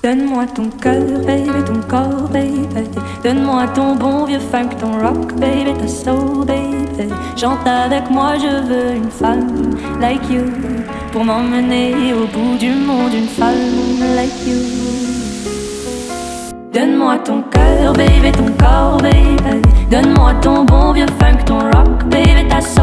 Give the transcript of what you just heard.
Donne-moi ton cœur, baby, ton corps, baby. Donne-moi ton bon vieux funk, ton rock, baby, ta soul, baby. Chante avec moi, je veux une femme like you pour m'emmener au bout du monde, une femme like you. Donne-moi ton cœur, baby, ton corps, baby. Donne-moi ton bon vieux funk, ton rock, baby, ta soul.